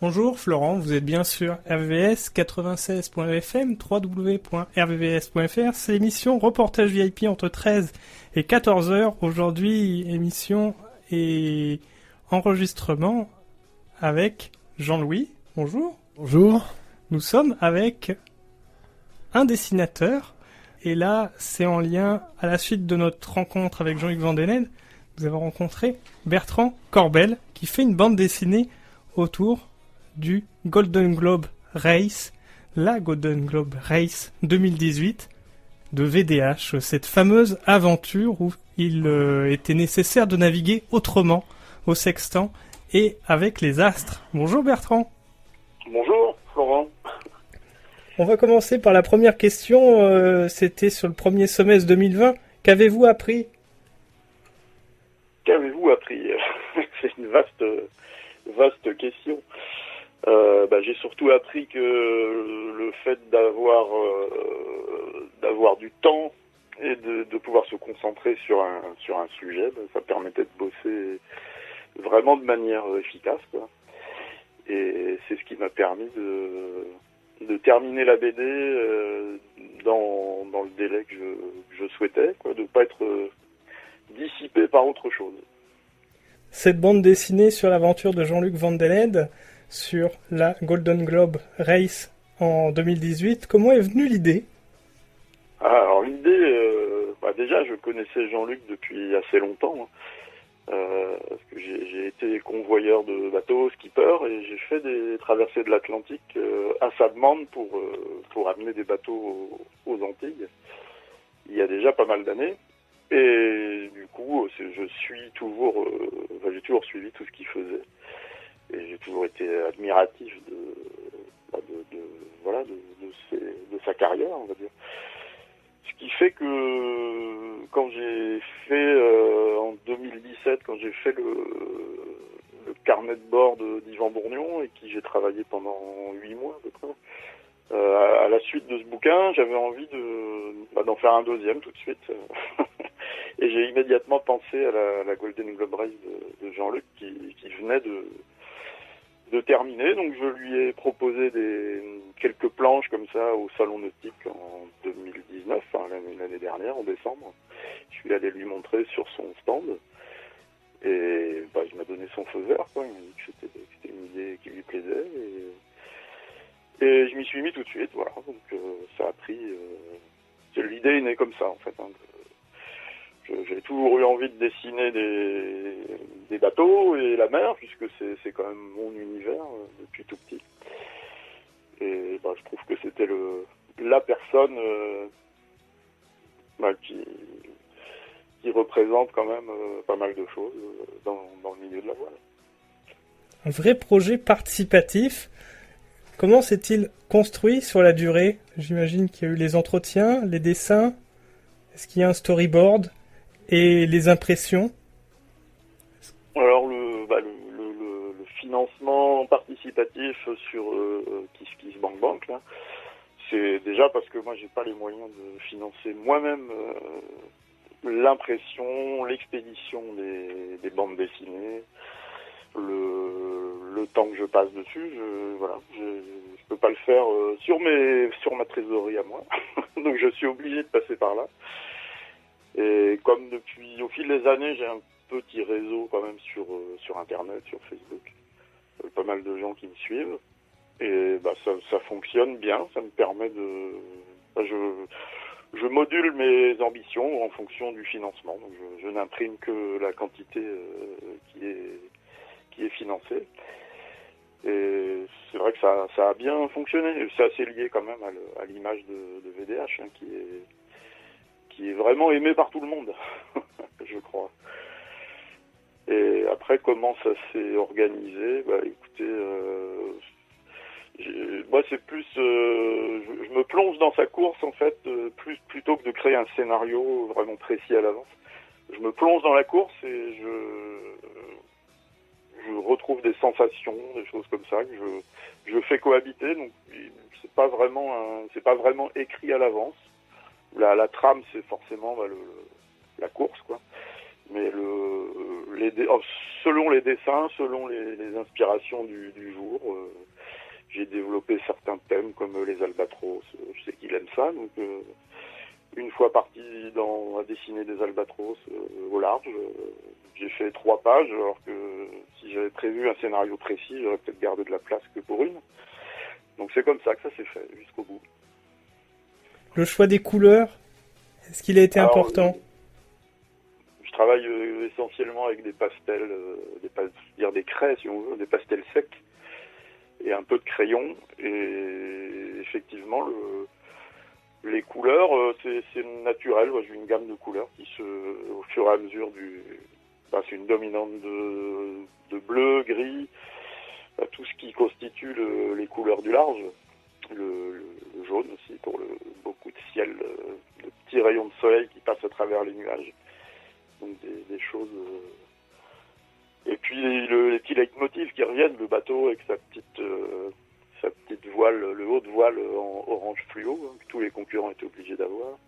Bonjour Florent, vous êtes bien sur RVVS 96.fm, www.rvvs.fr. C'est l'émission Reportage VIP entre 13 et 14 heures. Aujourd'hui, émission et enregistrement avec Jean-Louis. Bonjour. Bonjour. Nous sommes avec un dessinateur. Et là, c'est en lien à la suite de notre rencontre avec Jean-Luc Vandelende. Nous avons rencontré Bertrand Corbel qui fait une bande dessinée autour du Golden Globe Race, la Golden Globe Race 2018 de VDH, cette fameuse aventure où il était nécessaire de naviguer autrement au sextant et avec les astres. Bonjour Bertrand. Bonjour Florent. On va commencer par la première question, c'était sur le premier semestre 2020. Qu'avez-vous appris ? Qu'avez-vous appris ? C'est une vaste question. J'ai surtout appris que le fait d'avoir du temps et de pouvoir se concentrer sur un sujet, ça permettait de bosser vraiment de manière efficace, quoi. Et c'est ce qui m'a permis de terminer la BD dans le délai que je souhaitais, quoi, de ne pas être dissipé par autre chose. Cette bande dessinée sur l'aventure de Jean-Luc Vandelende sur la Golden Globe Race en 2018, comment est venue l'idée ? Alors l'idée, déjà je connaissais Jean-Luc depuis assez longtemps, parce que j'ai été convoyeur de bateaux, skipper, et j'ai fait des traversées de l'Atlantique à sa demande pour amener des bateaux aux Antilles, il y a déjà pas mal d'années. Et du coup, j'ai toujours suivi tout ce qu'il faisait. Et j'ai toujours été admiratif de sa carrière, on va dire. Ce qui fait que quand j'ai fait en 2017, quand j'ai fait le carnet de bord d'Yvan Bourgnon, et qui j'ai travaillé pendant 8 mois à peu près, à la suite de ce bouquin, j'avais envie d'en faire un deuxième tout de suite. Et j'ai immédiatement pensé à la Golden Globe Race de Jean-Luc qui venait de terminer. Donc je lui ai proposé quelques planches comme ça au Salon Nautique en 2019, l'année dernière, en décembre. Je suis allé lui montrer sur son stand. Et il m'a donné son feu vert, quoi. Il m'a dit que c'était une idée qui lui plaisait. Et je m'y suis mis tout de suite, voilà. Donc ça a pris... l'idée est née comme ça, en fait. J'ai toujours eu envie de dessiner des bateaux et la mer, puisque c'est quand même mon univers depuis tout petit. Et je trouve que c'était la personne qui représente quand même pas mal de choses dans le milieu de la voile. Un vrai projet participatif. Comment s'est-il construit sur la durée ? J'imagine qu'il y a eu les entretiens, les dessins. Est-ce qu'il y a un storyboard ? Et les impressions ? Alors le financement participatif sur KissKissBankBank, là, c'est déjà parce que moi j'ai pas les moyens de financer moi-même l'impression, l'expédition des bandes dessinées, le temps que je passe dessus. Je peux pas le faire sur ma trésorerie à moi. Donc je suis obligé de passer par là. Et comme au fil des années, j'ai un petit réseau quand même sur Internet, sur Facebook, pas mal de gens qui me suivent, et ça fonctionne bien. Ça me permet je module mes ambitions en fonction du financement. Donc je n'imprime que la quantité qui est financée. Et c'est vrai que ça a bien fonctionné. Et c'est assez lié quand même à l'image de VDH, qui est vraiment aimé par tout le monde, je crois. Et après, comment ça s'est organisé ? Écoutez, moi c'est plus, je me plonge dans sa course en fait, plutôt que de créer un scénario vraiment précis à l'avance. Je me plonge dans la course et je retrouve des sensations, des choses comme ça que je fais cohabiter. Donc c'est pas vraiment écrit à l'avance. La trame, c'est forcément la course, quoi. Mais selon les dessins, selon les inspirations du jour. J'ai développé certains thèmes comme les albatros. Je sais qu'il aime ça, donc une fois parti à dessiner des albatros au large, j'ai fait 3 pages, alors que si j'avais prévu un scénario précis, j'aurais peut-être gardé de la place que pour une. Donc c'est comme ça que ça s'est fait, jusqu'au bout. Le choix des couleurs, est-ce qu'il a été important? Je travaille essentiellement avec des pastels, des craies si on veut, des pastels secs et un peu de crayon. Et effectivement, les couleurs, c'est naturel. J'ai une gamme de couleurs qui au fur et à mesure c'est une dominante de bleu, gris, tout ce qui constitue les couleurs du large. Le jaune aussi pour beaucoup de ciel, de petits rayons de soleil qui passent à travers les nuages. Donc des choses. Et puis les petits leitmotifs qui reviennent, le bateau avec sa petite voile, le haut de voile en orange fluo, que tous les concurrents étaient obligés d'avoir.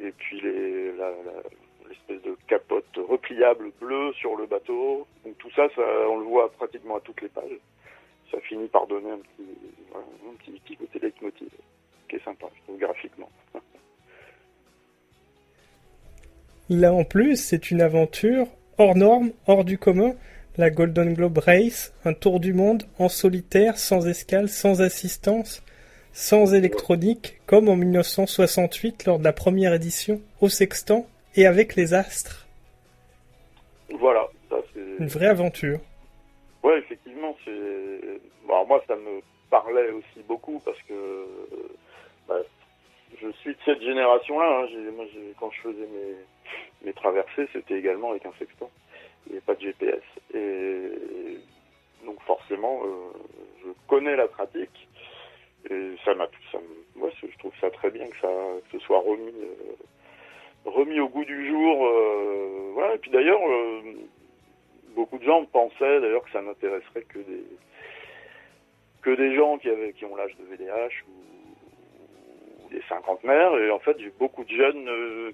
Et puis l'espèce de capote repliable bleue sur le bateau. Donc tout ça, on le voit pratiquement à toutes les pages. Ça finit par donner un petit côté leitmotiv qui est sympa, je trouve, graphiquement. Là en plus, c'est une aventure hors norme, hors du commun. La Golden Globe Race, un tour du monde en solitaire, sans escale, sans assistance, sans électronique, comme en 1968 lors de la première édition au sextant et avec les astres. Voilà, ça c'est une vraie aventure. Ouais, effectivement, bon, alors moi ça me parlait aussi beaucoup parce que je suis de cette génération-là. Quand je faisais mes traversées, c'était également avec un sextant. Il n'y avait pas de GPS. Et donc forcément, je connais la pratique. Et moi, je trouve ça très bien que ce soit remis au goût du jour. Voilà. Et puis d'ailleurs, beaucoup de gens pensaient d'ailleurs que ça n'intéresserait que des gens qui ont l'âge de VDH ou des cinquantenaires. Et en fait, j'ai beaucoup de jeunes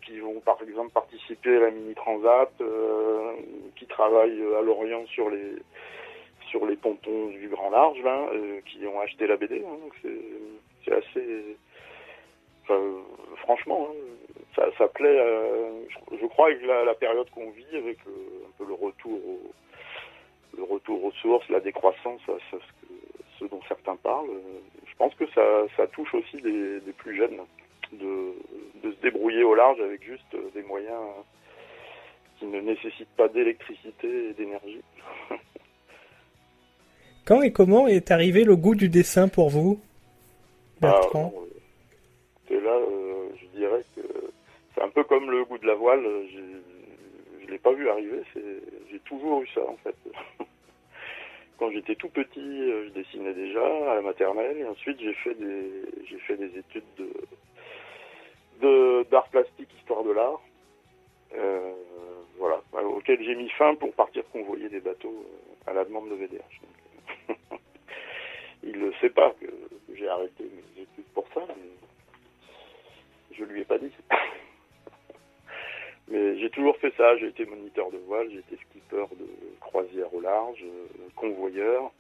qui vont par exemple participer à la Mini Transat, qui travaillent à Lorient sur les pontons du Grand Large, là, qui ont acheté la BD. Donc c'est assez... Enfin, franchement, ça plaît. Je crois avec la période qu'on vit, avec un peu le retour aux sources, la décroissance, ce dont certains parlent. Je pense que ça touche aussi des plus jeunes de se débrouiller au large avec juste des moyens qui ne nécessitent pas d'électricité et d'énergie. Quand et comment est arrivé le goût du dessin pour vous, Bertrand? Et là, je dirais que c'est un peu comme le goût de la voile. Je l'ai pas vu arriver. J'ai toujours eu ça en fait. Quand j'étais tout petit, je dessinais déjà à la maternelle, et ensuite j'ai fait des études d'art plastique, histoire de l'art, voilà, auquel j'ai mis fin pour partir convoyer des bateaux à la demande de VDH. Donc, il ne sait pas que j'ai arrêté mes études pour ça, mais je lui ai pas dit. Mais j'ai toujours fait ça, j'ai été moniteur de voile, j'ai été skipper de croisière au large, convoyeur.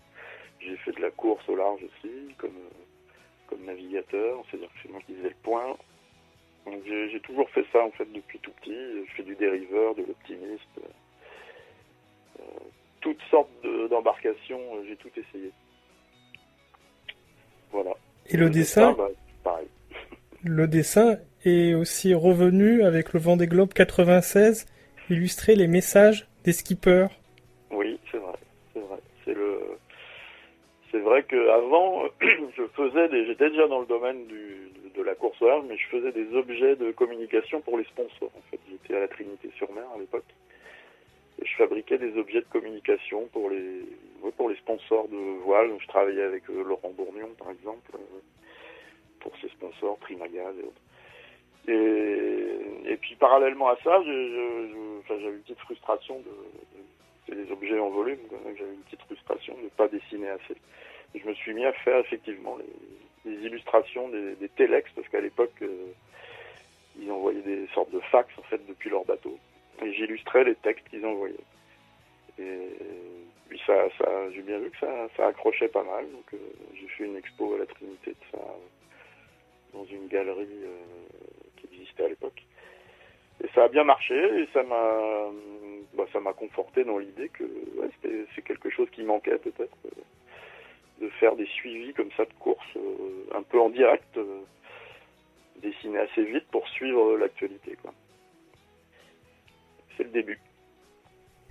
J'ai fait de la course au large aussi, comme navigateur, c'est-à-dire que c'est moi qui faisais le point. Donc j'ai toujours fait ça en fait depuis tout petit. Je fais du dériveur, de l'optimiste, toutes sortes d'embarcations, j'ai tout essayé. Voilà. Et le dessin, pareil. Le dessin est aussi revenu avec le Vendée Globe 96, illustrer les messages des skippers. Oui, c'est vrai. C'est vrai qu'avant, j'étais déjà dans le domaine de la course au large, mais je faisais des objets de communication pour les sponsors. En fait, j'étais à la Trinité-sur-Mer à l'époque. Et je fabriquais des objets de communication pour les sponsors de voile. Donc, je travaillais avec Laurent Bourgnon, par exemple, pour ses sponsors, Primagaz et autres. Et puis, parallèlement à ça, j'avais une petite frustration c'est des objets en volume, j'avais une petite frustration de ne pas dessiner assez. Et je me suis mis à faire effectivement les illustrations des télex, parce qu'à l'époque, ils envoyaient des sortes de fax en fait depuis leur bateau. Et j'illustrais les textes qu'ils envoyaient. Et puis j'ai bien vu que ça accrochait pas mal. Donc j'ai fait une expo à la Trinité de ça, dans une galerie qui existait à l'époque. Et ça a bien marché, et ça m'a conforté dans l'idée que c'est quelque chose qui manquait peut-être, de faire des suivis comme ça de courses, un peu en direct, dessiner assez vite pour suivre l'actualité, quoi. C'est le début.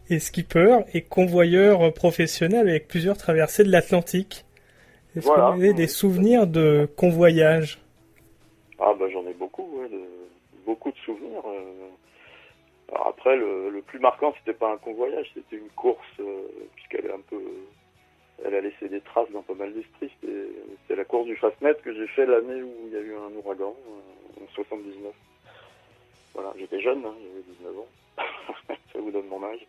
Et skipper et convoyeur professionnel avec plusieurs traversées de l'Atlantique. Est-ce que vous avez des souvenirs de convoyage? Ah j'en ai beaucoup, beaucoup de souvenirs. Alors après, le plus marquant, c'était pas un convoyage, c'était une course, elle a laissé des traces dans pas mal d'esprits. C'était la course du Fastnet que j'ai fait l'année où il y a eu un ouragan, en 79. Voilà, j'étais jeune, j'avais 19 ans. Ça vous donne mon âge.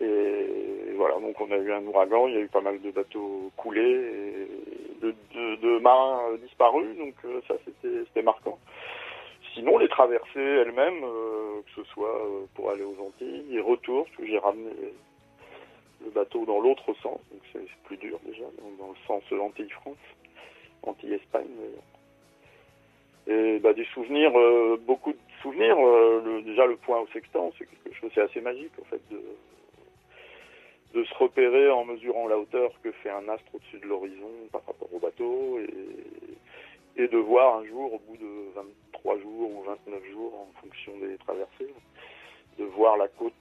Et voilà, donc on a eu un ouragan, il y a eu pas mal de bateaux coulés, et de marins disparus, donc ça c'était marquant. Sinon, les traversées elles-mêmes, que ce soit pour aller aux Antilles, et retour, parce que j'ai ramené le bateau dans l'autre sens, donc c'est plus dur déjà, donc dans le sens Antilles-France, Antilles-Espagne d'ailleurs. Et des souvenirs, beaucoup de souvenirs. Déjà le point au sextant, c'est quelque chose, c'est assez magique en fait de se repérer en mesurant la hauteur que fait un astre au-dessus de l'horizon par rapport au bateau, et de voir un jour, au bout de 23 jours ou 29 jours, en fonction des traversées, de voir la côte,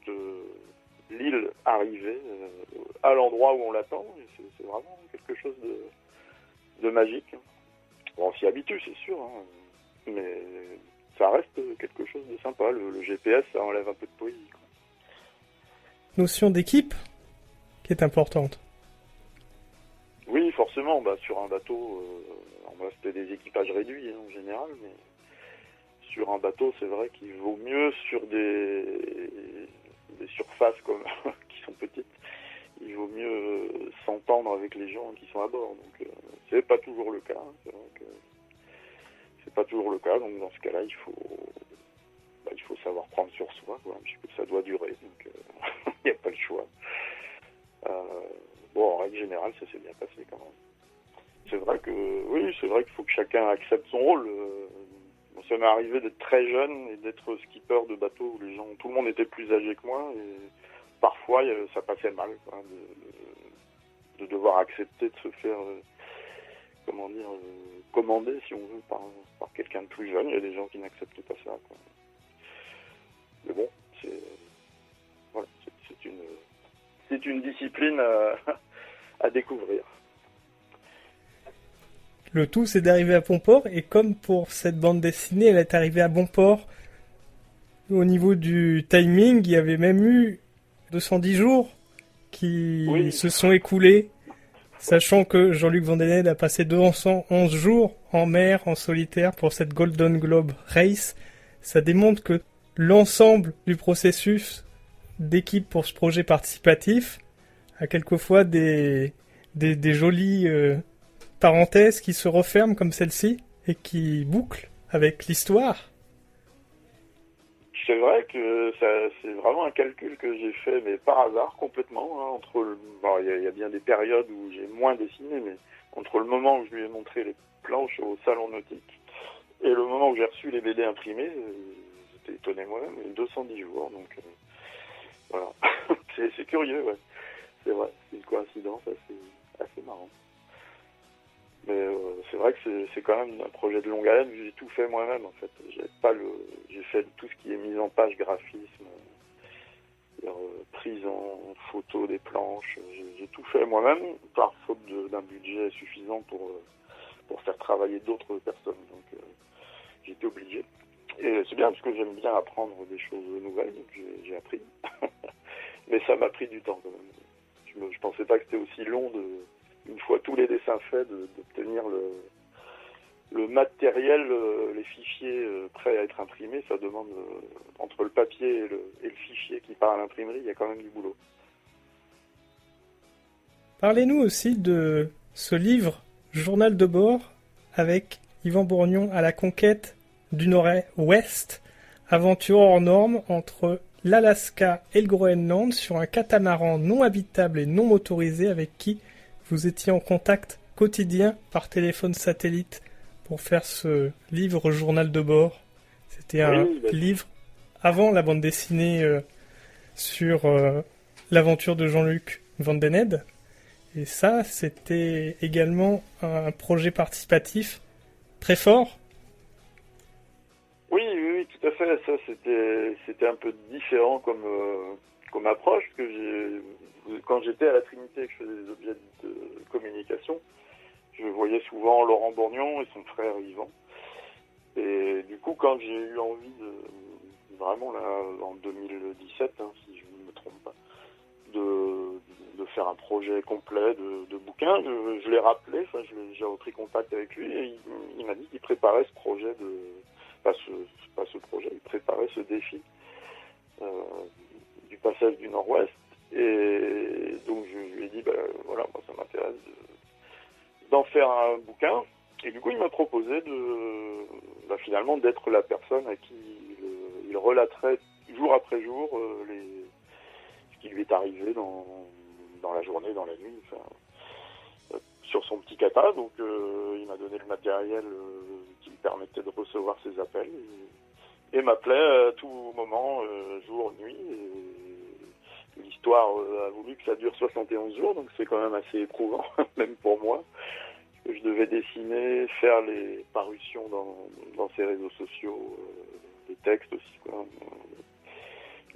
l'île arriver à l'endroit où on l'attend. Et c'est vraiment quelque chose de magique. Bon, on s'y habitue, c'est sûr, mais ça reste quelque chose de sympa. Le GPS, ça enlève un peu de poésie, quoi. Notion d'équipe qui est importante. Oui, forcément. Sur un bateau, c'était des équipages réduits en général, mais sur un bateau, c'est vrai qu'il vaut mieux sur des surfaces qui sont petites. Il vaut mieux s'entendre avec les gens qui sont à bord. Donc, c'est pas toujours le cas. C'est vrai que c'est pas toujours le cas. Donc, dans ce cas-là, il faut savoir prendre sur soi, quoi, puisque ça doit durer. Donc, il n'y a pas le choix. En règle générale, ça s'est bien passé quand même. C'est vrai qu'il faut que chacun accepte son rôle. Ça m'est arrivé d'être très jeune et d'être skipper de bateau où tout le monde était plus âgé que moi, et parfois ça passait mal, quoi, de devoir accepter de se faire commander, si on veut, par quelqu'un de plus jeune. Il y a des gens qui n'acceptent pas ça, quoi. Mais bon, c'est une discipline à découvrir. Le tout, c'est d'arriver à bon port, et comme pour cette bande dessinée, elle est arrivée à bon port. Au niveau du timing, il y avait même eu 210 jours qui se sont écoulés, sachant que Jean-Luc Vandenesse a passé 211 jours en mer, en solitaire, pour cette Golden Globe Race. Ça démontre que l'ensemble du processus d'équipe pour ce projet participatif a quelquefois des jolies parenthèses qui se referment comme celle-ci et qui bouclent avec l'histoire. C'est vrai que c'est vraiment un calcul que j'ai fait, mais par hasard complètement. Il y a bien des périodes où j'ai moins dessiné, mais entre le moment où je lui ai montré les planches au salon nautique et le moment où j'ai reçu les BD imprimés, j'étais étonné moi-même. 210 jours, donc voilà. c'est curieux, ouais. C'est vrai, c'est une coïncidence assez marrante. Mais c'est vrai que c'est quand même un projet de longue haleine. J'ai tout fait moi-même, en fait. J'ai fait tout ce qui est mise en page, graphisme, prise en photo des planches. J'ai tout fait moi-même, par faute d'un budget suffisant pour faire travailler d'autres personnes. Donc j'étais obligé. Et c'est bien parce que j'aime bien apprendre des choses nouvelles, donc j'ai appris. Mais ça m'a pris du temps quand même. Je pensais pas que c'était aussi long une fois tous les dessins faits, d'obtenir le matériel, les fichiers prêts à être imprimés. Ça demande, entre le papier et le fichier qui part à l'imprimerie, il y a quand même du boulot. Parlez-nous aussi de ce livre, Journal de bord, avec Yvan Bourgnon à la conquête du Nord-Ouest, aventure hors norme entre l'Alaska et le Groenland sur un catamaran non habitable et non motorisé avec qui vous étiez en contact quotidien par téléphone satellite pour faire ce livre journal de bord. C'était un livre avant la bande dessinée sur l'aventure de Jean-Luc Van Den Hede. Et ça, c'était également un projet participatif très fort. Oui, tout à fait. Ça, c'était un peu différent comme approche, parce que quand j'étais à la Trinité et que je faisais des objets de communication, je voyais souvent Laurent Bourgnon et son frère Yvan. Et du coup, quand j'ai eu envie vraiment là, en 2017, si je ne me trompe pas, de faire un projet complet de bouquin, je l'ai rappelé, j'ai repris contact avec lui et il m'a dit qu'il préparait ce projet pas ce projet, il préparait ce défi du passage du Nord-Ouest. Et donc je lui ai dit, voilà, moi ça m'intéresse d'en faire un bouquin. Et du coup, il m'a proposé finalement d'être la personne à qui il relaterait jour après jour ce qui lui est arrivé dans la journée, dans la nuit, sur son petit kata. Donc il m'a donné le matériel qui lui permettait de recevoir ses appels et m'appelait à tout moment, jour, nuit. Et l'histoire a voulu que ça dure 71 jours, donc c'est quand même assez éprouvant, même pour moi. Je devais dessiner, faire les parutions dans ses réseaux sociaux, des textes aussi,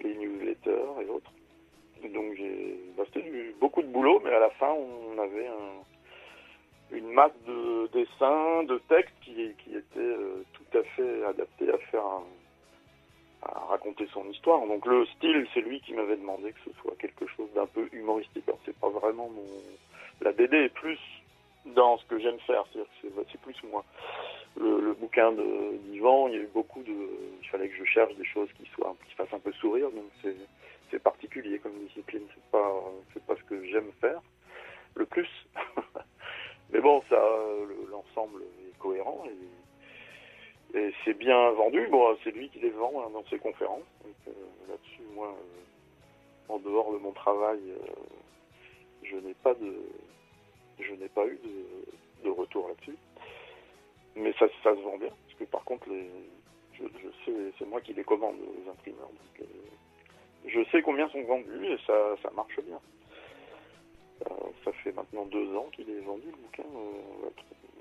les newsletters et autres. Donc c'était beaucoup de boulot, mais à la fin on avait une masse de dessins, de textes qui étaient tout à fait adaptés à raconter son histoire. Donc le style, c'est lui qui m'avait demandé que ce soit quelque chose d'un peu humoristique. Alors c'est pas vraiment la BD est plus dans ce que j'aime faire, c'est plus moi. Le bouquin d'Yvan, il y a eu il fallait que je cherche des choses qui fassent un peu sourire, donc c'est particulier comme discipline, c'est pas ce que j'aime faire le plus. Mais bon, l'ensemble est cohérent et c'est bien vendu. Bon, c'est lui qui les vend dans ses conférences. Donc là-dessus, moi, en dehors de mon travail, je n'ai pas eu de retour là-dessus. Mais ça se vend bien, parce que par contre, je sais, c'est moi qui les commande, les imprimeurs. Donc, je sais combien sont vendus et ça marche bien. Ça fait maintenant 2 ans qu'il est vendu, le bouquin.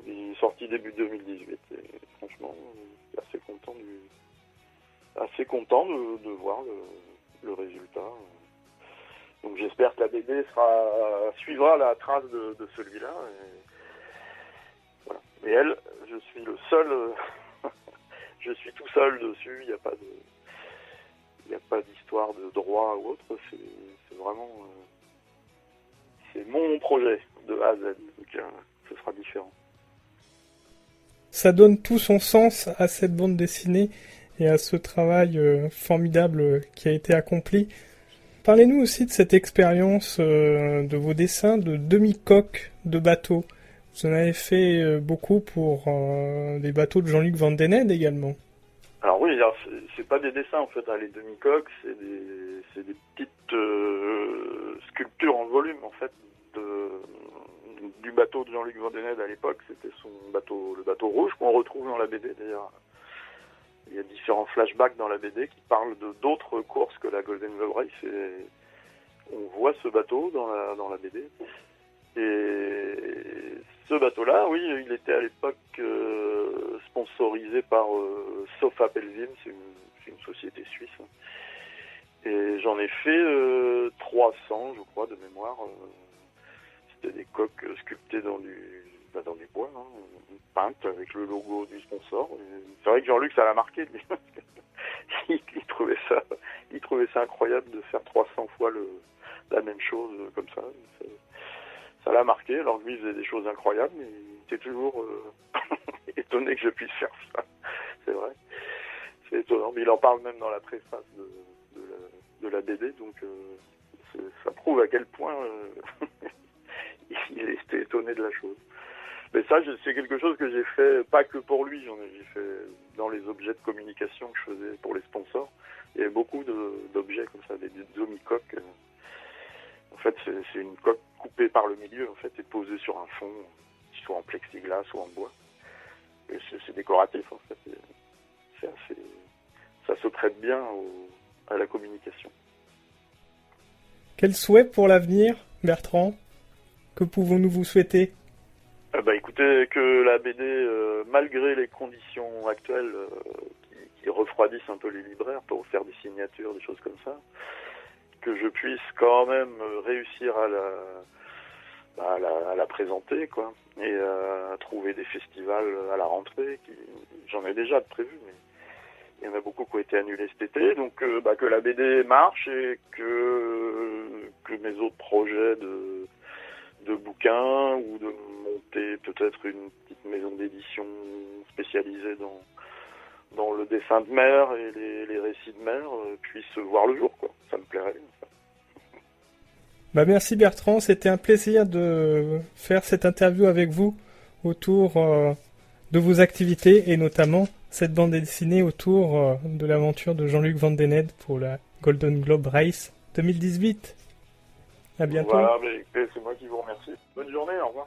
Il est sorti début 2018 et franchement, je suis assez content de voir le résultat. Donc j'espère que la BD suivra la trace de celui-là. Voilà. Mais elle, je suis le seul, je suis tout seul dessus. Il n'y a pas d'histoire de droit ou autre. C'est vraiment, c'est mon projet de A à Z. Donc ce sera différent. Ça donne tout son sens à cette bande dessinée et à ce travail formidable qui a été accompli. Parlez-nous aussi de cette expérience de vos dessins de demi-coques de bateaux. Vous en avez fait beaucoup pour des bateaux de Jean-Luc Van Den Hede également. Alors oui, c'est pas des dessins en fait, les demi-coques, c'est des petites sculptures en volume en fait du bateau de Jean-Luc Van Den Hede à l'époque. C'était le bateau rouge qu'on retrouve dans la BD d'ailleurs. Il y a différents flashbacks dans la BD qui parlent d'autres courses que la Golden Globe Race. On voit ce bateau dans la BD. Et ce bateau-là, oui, il était à l'époque sponsorisé par Sofa Pelvin, c'est une société suisse. Et j'en ai fait 300, je crois, de mémoire. C'était des coques sculptées dans du bois, peintes avec le logo du sponsor. C'est vrai que Jean-Luc, ça l'a marqué, lui. il trouvait ça incroyable de faire 300 fois la même chose comme ça. Ça l'a marqué. Alors lui, il faisait des choses incroyables, mais il était toujours étonné que je puisse faire ça. C'est vrai. C'est étonnant. Mais il en parle même dans la préface de la BD, donc ça prouve à quel point il était étonné de la chose. Mais ça, c'est quelque chose que j'ai fait, pas que pour lui, j'ai fait dans les objets de communication que je faisais pour les sponsors. Il y avait beaucoup d'objets comme ça, des demi-coques. En fait, c'est une coque coupée par le milieu, en fait, et posée sur un fond, soit en plexiglas, soit en bois. Et c'est décoratif, en fait. Ça se prête bien à la communication. Quel souhait pour l'avenir, Bertrand? Que pouvons-nous vous souhaiter? Écoutez, que la BD, malgré les conditions actuelles qui refroidissent un peu les libraires pour faire des signatures, des choses comme ça, que je puisse quand même réussir à la présenter, quoi, et à trouver des festivals à la rentrée. J'en ai déjà de prévus, mais il y en a beaucoup qui ont été annulés cet été, donc que la BD marche et que mes autres projets de bouquins ou de monter peut-être une petite maison d'édition spécialisée dans le dessin de mer et les récits de mer puissent voir le jour, quoi. Ça me plairait. Merci Bertrand, c'était un plaisir de faire cette interview avec vous autour de vos activités et notamment cette bande dessinée autour de l'aventure de Jean-Luc Vandened pour la Golden Globe Race 2018. À bientôt. Voilà, c'est moi qui vous remercie. Bonne journée, au revoir.